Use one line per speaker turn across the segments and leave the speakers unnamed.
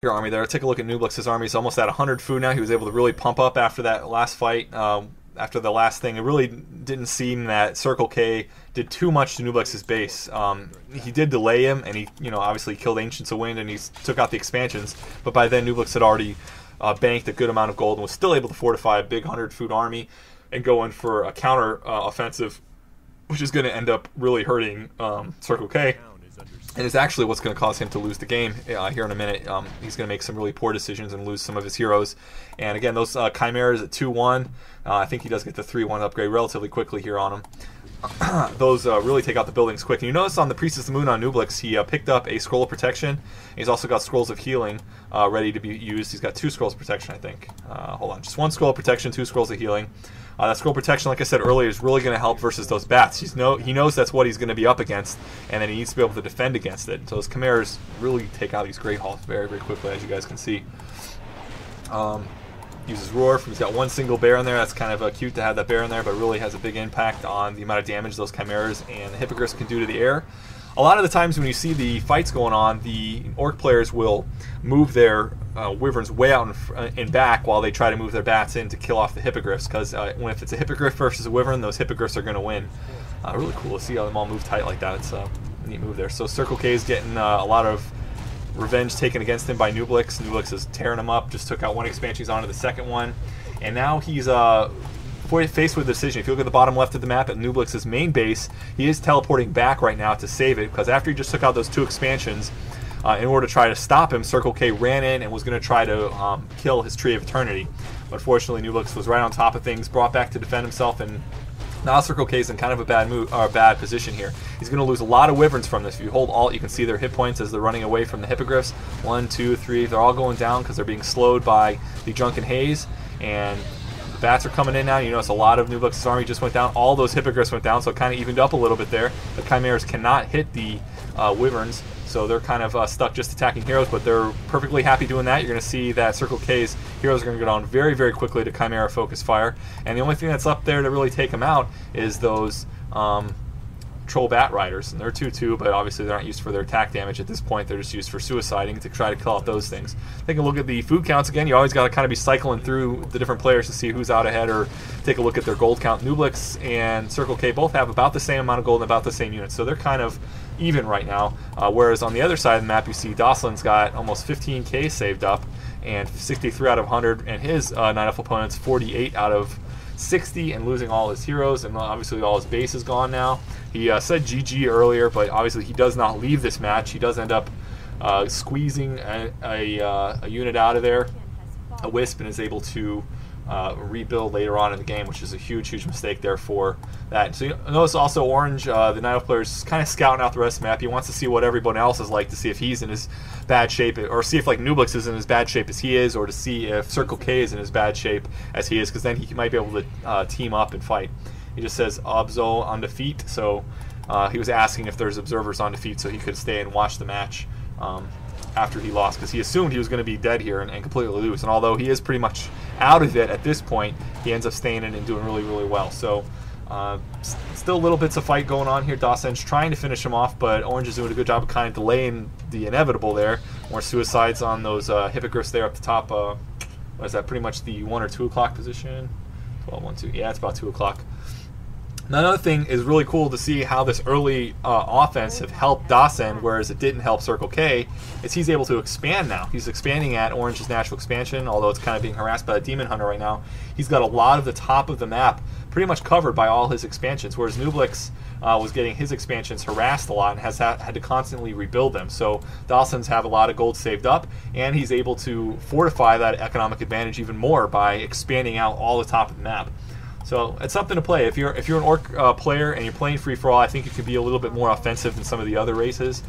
Your army there. Take a look at Nooblex's army. He's almost at 100 food now. He was able to really pump up after that last fight. After the last thing, it really didn't seem that Circle K did too much to Nooblex's base. He did delay him, and he, obviously killed Ancients of Wind, and he took out the expansions. But by then, Nooblex had already banked a good amount of gold and was still able to fortify a big 100 food army and go in for a counter offensive, which is going to end up really hurting Circle K. And it's actually what's going to cause him to lose the game here in a minute. He's going to make some really poor decisions and lose some of his heroes. And again, those Chimeras at 2-1, I think he does get the 3-1 upgrade relatively quickly here on him. Those really take out the buildings quick. And you notice on the Priest of the Moon on Nooblex, he picked up a Scroll of Protection. He's also got Scrolls of Healing ready to be used. He's got 2 Scrolls of Protection, I think. Hold on, just 1 Scroll of Protection, 2 Scrolls of Healing. That Scroll Protection, like I said earlier, is really going to help versus those bats. He knows that's what he's going to be up against, and then he needs to be able to defend against it. So those Chimeras really take out these Great Halls very, very quickly, as you guys can see. Uses Roar. He's got 1 single bear in there. That's kind of cute to have that bear in there, but really has a big impact on the amount of damage those Chimeras and the Hippogriffs can do to the air. A lot of the times when you see the fights going on, the Orc players will move their Wyverns way out in back while they try to move their bats in to kill off the Hippogriffs, because if it's a Hippogriff versus a Wyvern, those Hippogriffs are going to win. Really cool to see how them all move tight like that. It's a neat move there. So Circle K is getting a lot of revenge taken against him by Nooblex. Nooblex is tearing him up, just took out 1 expansion, he's on to the second one. And now he's faced with a decision. If you look at the bottom left of the map at Nooblex's main base, he is teleporting back right now to save it, because after he just took out those 2 expansions, in order to try to stop him, Circle K ran in and was going to try to kill his Tree of Eternity. But fortunately, Nooblex was right on top of things, brought back to defend himself, and now Circle K is in kind of a bad position here. He's going to lose a lot of Wyverns from this. If you hold Alt, you can see their hit points as they're running away from the Hippogriffs. 1, 2, 3, they're all going down because they're being slowed by the Drunken Haze, and the bats are coming in now. You notice a lot of Nooblex's army just went down. All those Hippogriffs went down, so it kind of evened up a little bit there. The Chimeras cannot hit the Wyverns, so they're kind of stuck just attacking heroes, but they're perfectly happy doing that. You're going to see that Circle K's heroes are going to go down very, very quickly to Chimera Focus Fire, and the only thing that's up there to really take them out is those Troll Bat Riders, and they're 2-2, but obviously they're not used for their attack damage at this point. They're just used for suiciding to try to kill out those things. Take a look at the food counts again. You always got to kind of be cycling through the different players to see who's out ahead, or take a look at their gold count. Nooblex and Circle K both have about the same amount of gold and about the same units, so they're kind of even right now. Whereas on the other side of the map, you see Doslin's got almost 15k saved up, and 63 out of 100, and his Nightelf opponent's 48 out of 60, and losing all his heroes, and obviously all his base is gone now. He said GG earlier, but obviously he does not leave this match. He does end up squeezing a unit out of there, a Wisp, and is able to rebuild later on in the game, which is a huge, huge mistake there for that. So you notice also Orange, the Nightelf player, is kind of scouting out the rest of the map. He wants to see what everyone else is like, to see if he's in his bad shape, or see if like Nooblex is in as bad shape as he is, or to see if Circle K is in as bad shape as he is, because then he might be able to team up and fight. He just says Obzo on defeat, so he was asking if there's observers on defeat so he could stay and watch the match after he lost, because he assumed he was going to be dead here and completely lose. And although he is pretty much out of it at this point, he ends up staying in and doing really, really well. So still little bits of fight going on here. Dawson's trying to finish him off, but Orange is doing a good job of kind of delaying the inevitable there. More suicides on those Hippogriffs there up the top. What is that, pretty much the 1 or 2 o'clock position? 12, 1, 2. Yeah, it's about 2 o'clock. Another thing is really cool to see how this early offense have helped Dawson, whereas it didn't help Circle K, is he's able to expand now. He's expanding at Orange's natural expansion, although it's kind of being harassed by the Demon Hunter right now. He's got a lot of the top of the map pretty much covered by all his expansions, whereas Nooblex was getting his expansions harassed a lot and has had to constantly rebuild them. So Dawson's have a lot of gold saved up, and he's able to fortify that economic advantage even more by expanding out all the top of the map. So it's something to play. If you're an Orc player and you're playing free-for-all, I think it could be a little bit more offensive than some of the other races.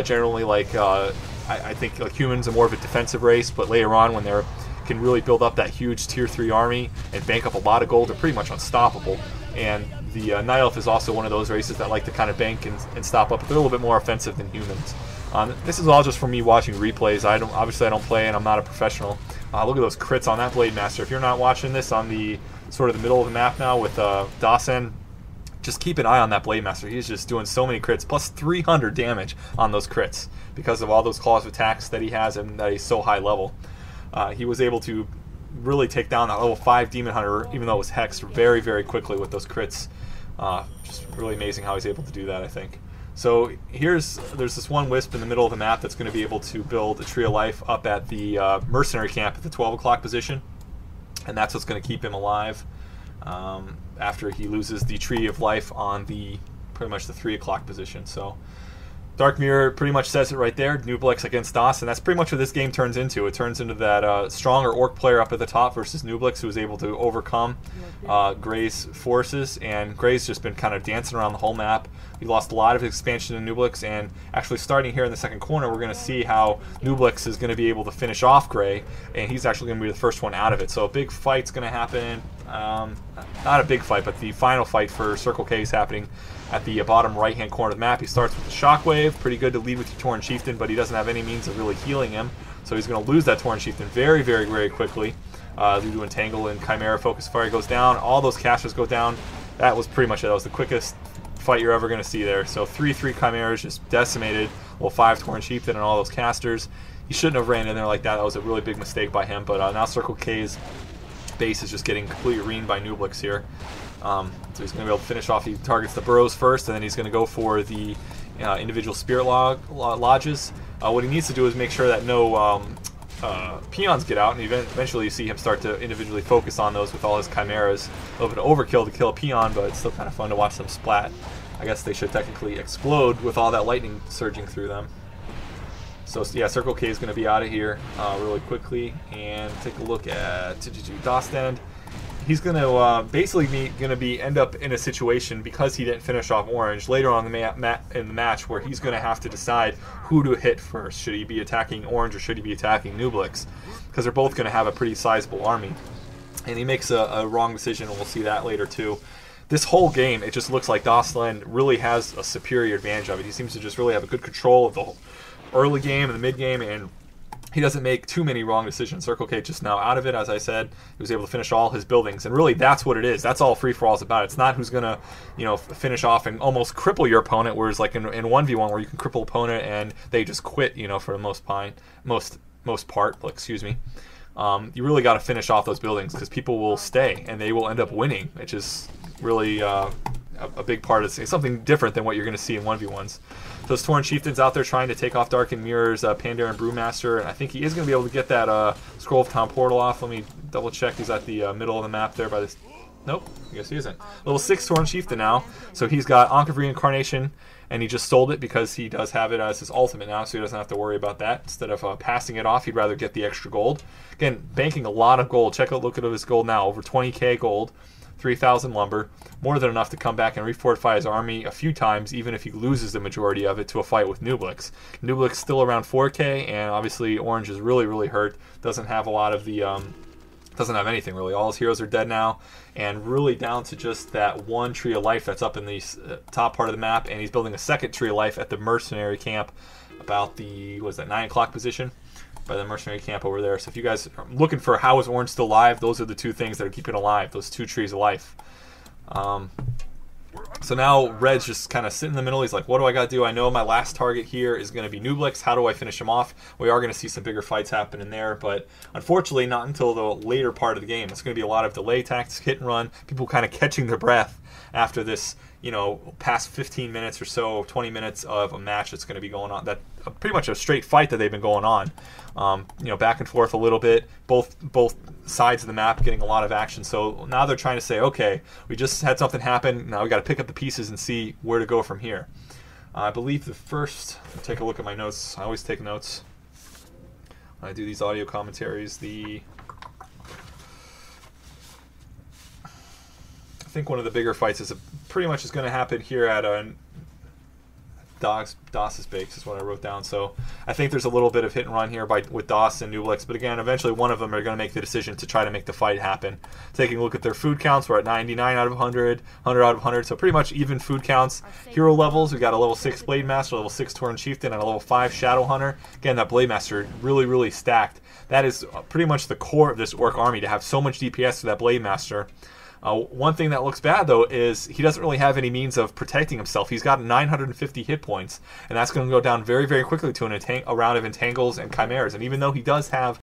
Generally, like I think like humans are more of a defensive race, but later on when they can really build up that huge Tier 3 army and bank up a lot of gold, they're pretty much unstoppable. And the Nightelf is also one of those races that like to kind of bank and stop up, but they're a little bit more offensive than humans. This is all just for me watching replays. Obviously I don't play and I'm not a professional. Look at those crits on that Blade Master. If you're not watching this on the sort of the middle of the map now with Dawson just keep an eye on that Blade Master. He's just doing so many crits, plus 300 damage on those crits because of all those claws of attacks that he has and that he's so high level. He was able to really take down that level 5 Demon Hunter, even though it was hexed, very, very quickly with those crits. Just really amazing how he's able to do that, I think. So there's this one Wisp in the middle of the map that's going to be able to build a Tree of Life up at the Mercenary Camp at the 12 o'clock position. And that's what's going to keep him alive after he loses the Tree of Life on the pretty much the 3 o'clock position. So Dark Mirror pretty much says it right there. Nooblex against DOS, and that's pretty much what this game turns into. It turns into that stronger Orc player up at the top versus Nooblex, who was able to overcome Gray's forces, and Gray's just been kind of dancing around the whole map. He lost a lot of expansion in Nooblex, and actually starting here in the second corner, we're going to see how Nooblex is going to be able to finish off Gray, and he's actually going to be the first one out of it. So a big fight's going to happen. Not a big fight, but the final fight for Circle K is happening at the bottom right-hand corner of the map. He starts with the Shockwave, pretty good to lead with your Torn Chieftain, but he doesn't have any means of really healing him, so he's going to lose that Torn Chieftain very, very, very quickly. Due to Entangle and Chimera Focus Fire goes down, all those casters go down. That was pretty much it. That was the quickest fight you're ever going to see there. So 3-3 Chimeras just decimated, well 5 Torn Chieftain and all those casters. He shouldn't have ran in there like that. That was a really big mistake by him, but now Circle K's base is just getting completely reamed by Nooblex here. So he's going to be able to finish off. He targets the burrows first, and then he's going to go for the individual spirit lodges. What he needs to do is make sure that no peons get out, and eventually you see him start to individually focus on those with all his chimeras. A little bit of overkill to kill a peon, but it's still kind of fun to watch them splat. I guess they should technically explode with all that lightning surging through them. So yeah, Circle K is going to be out of here really quickly, and take a look at Dostend. He's going to basically end up in a situation, because he didn't finish off Orange, later on in the match, where he's going to have to decide who to hit first. Should he be attacking Orange or should he be attacking Nooblex? Because they're both going to have a pretty sizable army. And he makes a wrong decision, and we'll see that later too. This whole game, it just looks like Dostend really has a superior advantage of it. He seems to just really have a good control of the whole early game and the mid game, and he doesn't make too many wrong decisions. Circle K just now out of it, as I said. He was able to finish all his buildings, and really that's what it is. That's all free-for-all is about. It's not who's going to, finish off and almost cripple your opponent, whereas like in 1v1 where you can cripple opponent and they just quit, for the most part, excuse me. You really got to finish off those buildings, because people will stay and they will end up winning, which is really a big part of it. It's something different than what you're going to see in 1v1s. Those Torn Chieftains out there trying to take off Dark and Mirror's Pandaren Brewmaster, and I think he is going to be able to get that Scroll of Time portal off. Let me double check. He's at the middle of the map there by this. Nope, I guess he isn't. Level 6 Torn Chieftain now, so he's got Ankh of Reincarnation, and he just sold it because he does have it as his ultimate now, so he doesn't have to worry about that. Instead of passing it off, he'd rather get the extra gold. Again, banking a lot of gold. Look at his gold now, over 20k gold. 3,000 lumber, more than enough to come back and refortify his army a few times, even if he loses the majority of it to a fight with Nooblex. Nooblex still around 4k, and obviously Orange is really, really hurt. Doesn't have a lot of the, doesn't have anything really. All his heroes are dead now, and really down to just that one Tree of Life that's up in the top part of the map, and he's building a second Tree of Life at the Mercenary Camp, about the, 9 o'clock position? By the Mercenary Camp over there. So if you guys are looking for how is Orange still alive, those are the two things that are keeping it alive, those two trees of life. So now Red's just kind of sitting in the middle. He's like, what do I got to do? I know my last target here is going to be Nooblex. How do I finish him off? We are going to see some bigger fights happen in there, but unfortunately not until the later part of the game. It's going to be a lot of delay tactics, hit and run, people kind of catching their breath after this, past 15 minutes or so, 20 minutes of a match that's going to be going on. That pretty much a straight fight that they've been going on. Back and forth a little bit, both sides of the map getting a lot of action. So now they're trying to say, okay, we just had something happen. Now we got to pick up the pieces and see where to go from here. I believe the first, take a look at my notes. I always take notes when I do these audio commentaries. I think one of the bigger fights is pretty much is going to happen here at DOS's base is what I wrote down. So I think there's a little bit of hit and run here with DOS and Nooblex, but again, eventually one of them are going to make the decision to try to make the fight happen. Taking a look at their food counts, we're at 99 out of 100, 100 out of 100, so pretty much even food counts. Hero levels, we got a level 6 Blade Master, level 6 Torn Chieftain, and a level 5 Shadow Hunter. Again, that Blade Master really, really stacked. That is pretty much the core of this Orc army, to have so much DPS to that Blade Master. One thing that looks bad, though, is he doesn't really have any means of protecting himself. He's got 950 hit points, and that's going to go down very, very quickly to a round of Entangles and Chimeras. And even though he does have